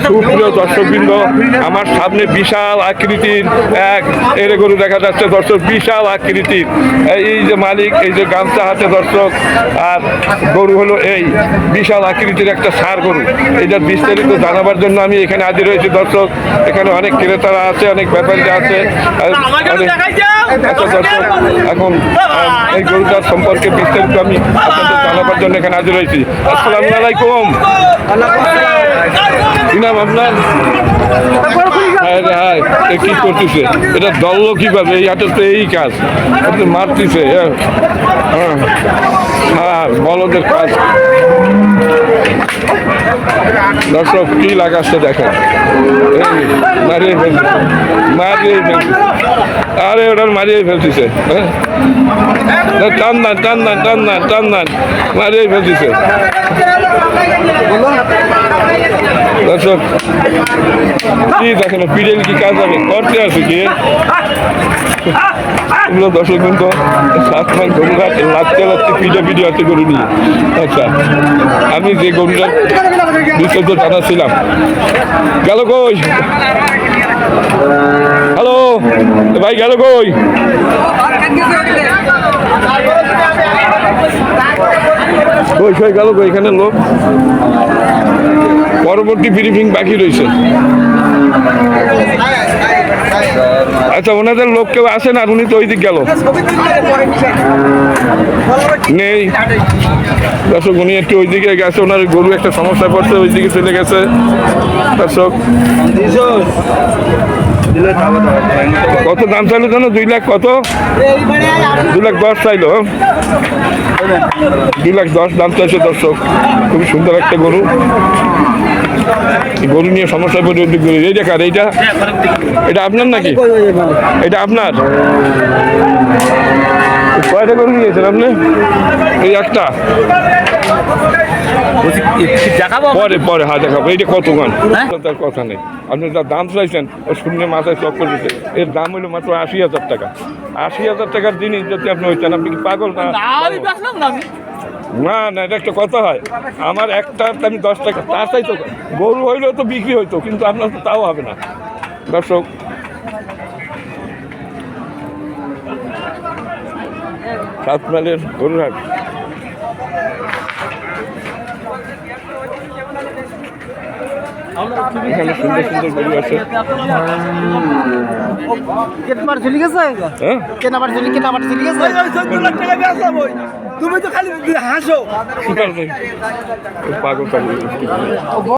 সুপ্রিয় দর্শকবৃন্দ, আমার সামনে বিশাল আকৃতির এক এরে গরু দেখা যাচ্ছে দর্শক, বিশাল আকৃতির। এই যে মালিক, এই যে গামছা হাতে দর্শক, আর গরু হলো এই বিশাল আকৃতির একটা ষাঁড় গরু। এটার বিস্তারিত জানাবার জন্য আমি এখানে হাজির হয়েছি দর্শক। এখানে অনেক ক্রেতারা আছে, অনেক ব্যাপারী আছে। আচ্ছা দর্শক, এখন এই গরুটার সম্পর্কে বিস্তারিত আমি আপনাদের জানাবার জন্য এখানে হাজির হয়েছি। আসসালামু আলাইকুম। কি নাম আপনার? হ্যাঁ, কি করতেছে এটা? দল কিভাবে? এই হাটের তো এই কাজ, মারতেছে। হ্যাঁ, বলদের কাজ। দর্শক কি লাগাচ্ছে দেখেন, মারিয়ে ফেলছে, মারিয়ে ফেলছে। আরে ওটার মারিয়ে ফেলতেছে। টান দেন, টান দেন, টান দেন, টান দেন, মারিয়ে ফেলতেছে। দর্শক কি দেখেন, পিড়েল কি কাজ হবে করতে আছে কি? এগুলো দর্শক কিন্তু সাতমান গরুরা লাগতে লাগতে ভিডিও আছে গরু নিয়ে। আচ্ছা, আমি যে গরুটার বিস্তারিত জানাচ্ছিলাম, গেল কই? হ্যালো ভাই, গেল কই? কই গেল কই? এখানে লোক, পরবর্তী ব্রিফিং বাকি রয়েছে। আচ্ছা, ওনাদের লোক কেউ আসেন? আর উনি তো ওই দিক গেল, নেই দর্শক। উনি একটু ওই দিকে গেছে, ওনার গরু একটা সমস্যা পড়ছে, ওই দিকে চলে গেছে দর্শক। কত দাম চাইলো জানো? 2 লাখ। কত? 2,10,000 চাইলো। 2,10,000 দাম চাইছে দর্শক। খুবই সুন্দর একটা গরু। গরু নিয়ে সমস্যায় পড়ে গরু। এই দেখার, এইটা এটা আপনার নাকি? এটা আপনার? কয়টা গরু নিয়েছেন আপনি? এই একটা। পরে পরে হ্যাঁ দেখাবো। এইটা কত গান? তার কথা নেই। আপনি যা দাম চাইছেন ও শূন্য মাথায় চক করে দিচ্ছে। এর দাম হলো মাত্র 80,000 টাকা। 80,000 টাকার জিনিস যদি আপনি হইতেন, আপনি কি পাগল না? না না, এটা একটা কথা হয়। আমার একটা আমি 10 টাকা, তার চাই তো গরু হইলেও তো বিক্রি হইতো, কিন্তু আপনার তো তাও হবে না দর্শক। সাতমাইলের গরুরহাট। এখানে সুন্দর সুন্দর গরু আছে। তুমি তো খালি হাসো। পাগল পাগল।